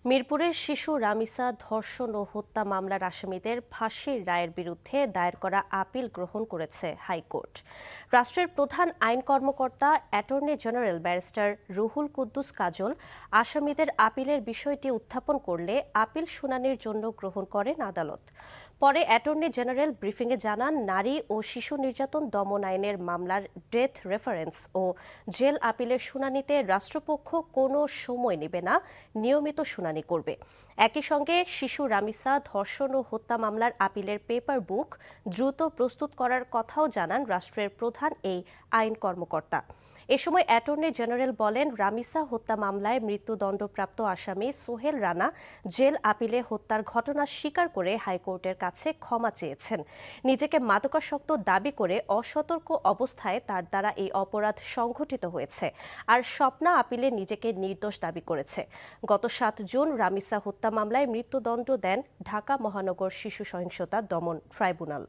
মিরপুরের শিশু রামিসা ধর্ষণ ও হত্যা মামলার আসামিদের ফাঁসির রায়ের বিরুদ্ধে দায়ের করা আপিল গ্রহণ করেছে হাইকোর্ট। রাষ্ট্রের প্রধান আইন কর্মকর্তা attorney general barrister Ruhul Quddus Kajal আসামিদের আপিলের বিষয়টি উত্থাপন করলে আপিল শুনানির জন্য গ্রহণ করেন আদালত। পরে অ্যাটর্নি জেনারেল ব্রিফিংয়ে জানান, নারী ও শিশু নির্যাতন দমন আইনের মামলার ডেথ রেফারেন্স ও জেল আপিলের শুনানিতে রাষ্ট্রপক্ষ কোনো সময় নেবে না, নিয়মিত শুনানি করবে। একই সঙ্গে শিশু রামিসা ধর্ষণ ও হত্যা মামলার আপিলের পেপার বুক দ্রুত প্রস্তুত করার কথাও জানান রাষ্ট্রের প্রধান এই আইন কর্মকর্তা। এ সময় অ্যাটর্নি জেনারেল বলেন, রামিসা হত্যা মামলায় মৃত্যুদণ্ডপ্রাপ্ত আসামি সোহেল রানা জেল আপিলে হত্যার ঘটনা স্বীকার করে হাইকোর্টের কাছে ক্ষমা চেয়েছেন। নিজেকে মাদকাসক্ত দাবি করে অসতর্ক অবস্থায় তার দ্বারা এই অপরাধ সংঘটিত হয়েছে। আর স্বপ্না আপিলে নিজেকে নির্দোষ দাবি করেছে। গত ৭ জুন রামিসা হত্যা মামলায় মৃত্যুদণ্ড দেন ঢাকা মহানগর শিশু সহিংসতা দমন ট্রাইব্যুনাল।